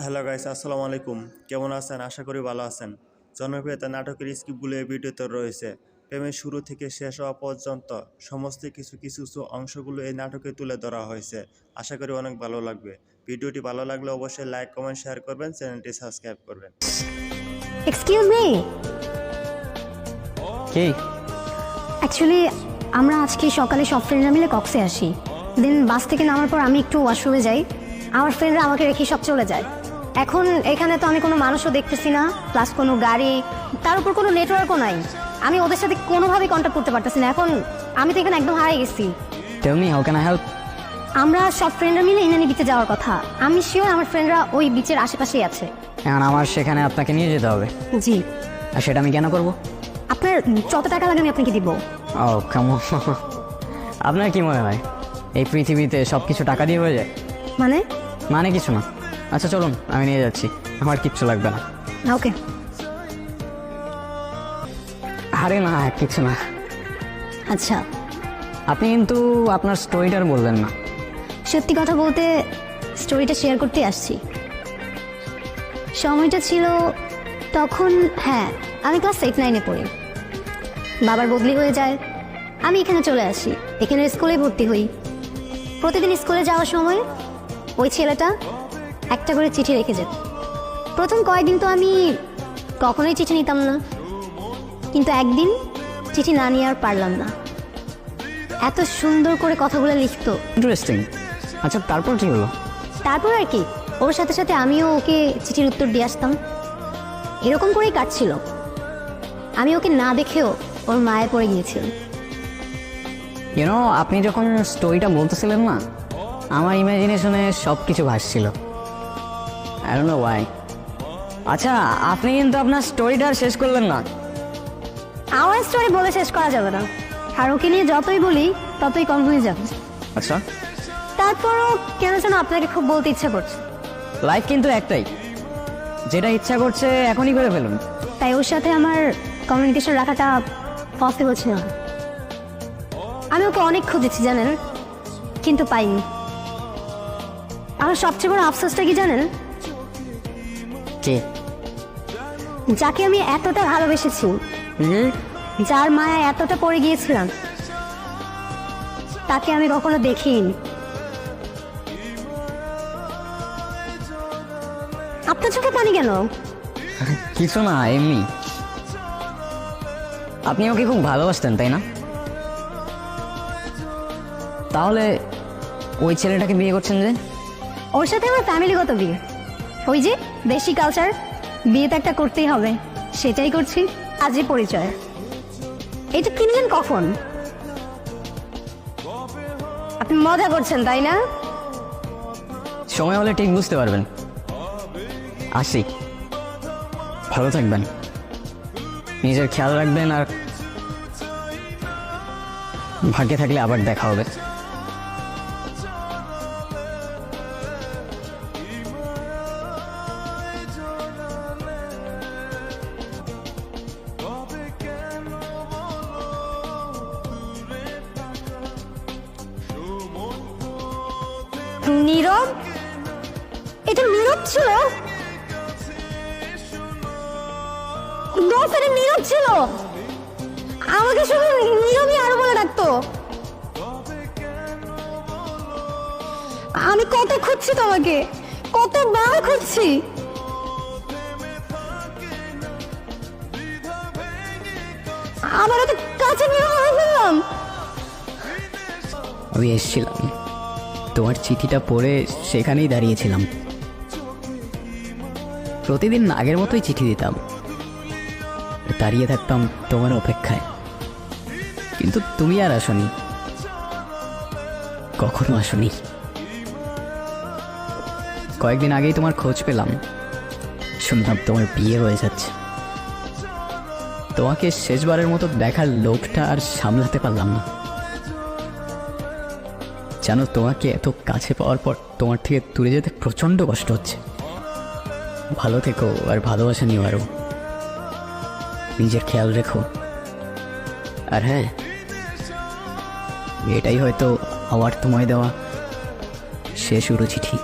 Hello guys, আসসালামু আলাইকুম। কেমন আছেন? আশা করি ভালো আছেন। জনপ্রিয়তা নাটকের স্ক্রিপ্টগুলো এই ভিডিওতে রয়েছে। প্রেমের শুরু থেকে শেষ হওয়া পর্যন্ত সমস্ত কিছু অংশগুলো এই নাটকে তুলে ধরা হয়েছে। আশা করি অনেক ভালো লাগবে। ভিডিওটি ভালো লাগলে অবশ্যই লাইক, কমেন্ট, শেয়ার করবেন, চ্যানেলটি সাবস্ক্রাইব করবেন। Excuse me. কি? অ্যাকচুয়ালি আমরা আজকে সকালে সব ফ্রেন্ডরা মিলে কক্সে আসি। দেন বাস থেকে নামার পর আমি একটু ওয়াশরুমে যাই। আমার ফ্রেন্ডরা আমাকে রেখে সব চলে যায়। এখন এখানে তো আমি কোনো মানুষও দেখতেছি না, প্লাস কোনো গাড়ি, তার উপর কোনো নেটওয়ার্কও নাই। আমি ওদের সাথে কোনোভাবেই কন্ট্যাক্ট করতে পারতেছি না। এখন আমি তো এখানে একদম হারিয়ে গেছি। Tell me, how can I help? আমরা সব ফ্রেন্ডরা মিলে ইনানি বিচে যাওয়ার কথা। আমি শিওর আমার ফ্রেন্ডরা ওই বিচের আশেপাশেই আছে। এখন আমার সেখানে আপনাকে নিয়ে যেতে হবে। জি। আর সেটা আমি কেন করব? আপনার যত টাকা লাগে আমি আপনাকে দিব। ও কাম অন। আপনার কি মনে হয় এই পৃথিবীতে সব কিছু টাকা দিয়ে হয়ে যায়? মানে কিছু না। আচ্ছা চলুন, আমি নিয়ে যাচ্ছি, আমার কিচ্ছু লাগবে না। ওকে। আরে না, কিছু না। আচ্ছা, আপনি কিন্তু আপনার স্টোরিটার বললেন না। সত্যি কথা বলতে স্টোরিটা শেয়ার করতে আসছি। সময়টা ছিল তখন, আমি ক্লাস 8-9-এ পড়ি। বাবার বদলি হয়ে যায়, আমি এখানে চলে আসি। এখানে স্কুলে ভর্তি হই। প্রতিদিন স্কুলে যাওয়ার সময় ওই ছেলেটা একটা করে চিঠি রেখে যেত। প্রথম কয়েকদিন তো আমি কখনোই চিঠি নিতাম না, কিন্তু একদিন চিঠি না নিয়ে আর পারলাম না। এত সুন্দর করে কথাগুলো লিখতো। ইন্টারেস্টিং। আচ্ছা তারপর কি হলো? তারপর আর কি, ওর সাথে সাথে আমিও ওকে চিঠির উত্তর দিয়ে আসতাম। এরকম করেই কাটছিল। আমি ওকে না দেখেও ওর মায়ে পড়ে গিয়েছিল। আপনি যখন স্টোরিটা বলতেছিলেন না, আমার ইমাজিনেশনে সব কিছু ভাসছিল। I don't know why. আচ্ছা, আপনি কিন্তু আপনার স্টোরিটা শেষ করলেন না। আমার স্টোরি বলে শেষ করা যাবে না, আর ওকে নিয়ে যতই বলি ততই কম হয়ে যাবে। আচ্ছা, তারপরও কেন যেন আপনাকে খুব বলতে ইচ্ছা করছে। লাইফ কিন্তু একটাই, যেটা ইচ্ছা করছে এখনই করে ফেলুন। তাই ওর সাথে আমার কমিউনিকেশন রাখাটা পসিবল ছিল না। আমি ওকে অনেক খুঁজেছি জানেন, কিন্তু পাইনি। আমার সবচেয়ে বড় আফসোসটা কি জানেন? কে? যাকে আমি এতটা ভালোবেসেছি, যার মায়া এতটা পড়ে গিয়েছিলাম, তাকে আমি কখনো দেখিনি। আপনার চোখে পানি কেন? কিছু না, এমনি। আপনি ওকে খুব ভালোবাসতেন তাই না? তাহলে ওই ছেলেটাকে বিয়ে করছেন যে? ওর সাথে আমার ফ্যামিলিগত বিয়ে। ওই যে দেশি কালচার, বিয়ে তো একটা করতেই হবে, সেটাই করছি। আজই পরিচয়। এটা কিনলেন কখন? আপনি মজা করছেন তাই না? সময় হলে ঠিক বুঝতে পারবেন। আসি, ভালো থাকবেন, নিজের খেয়াল রাখবেন, আর ভাগ্যে থাকলে আবার দেখা হবে। নীরব? এটা নীরব ছিল? গার্লফ্রেন্ড নীরব ছিল? আমাকে শুধু নীরবই আরো বলে ডাকতো। আমি কত খুঁজছি তোমাকে, কতবার খুঁজছি। আমার এত কাছে নীরব হয়ে ফেললাম। আমি এসেছিলাম, তোমার চিঠিটা পড়ে সেখানেই দাঁড়িয়েছিলাম। প্রতিদিন আগের মতোই চিঠি দিতাম, দাঁড়িয়ে থাকতাম তোমার অপেক্ষায়, কিন্তু তুমি আর আসনি, কখনো আসনি। কয়েকদিন আগেই তোমার খোঁজ পেলাম, শুনলাম তোমার বিয়ে হয়ে যাচ্ছে। তোমাকে শেষবারের মতো দেখার লোভটা আর সামলাতে পারলাম না। জানো, তোমাকে এত কাছে পাওয়ার পর তোমার থেকে দূরে যেতে প্রচণ্ড কষ্ট হচ্ছে। ভালো থেকো, আর ভালোবাসা নিও আরো। নিজের খেয়াল রেখো। আর হ্যাঁ, এটাই হয়তো আমার তোমায় দেওয়া শেষ চিঠি।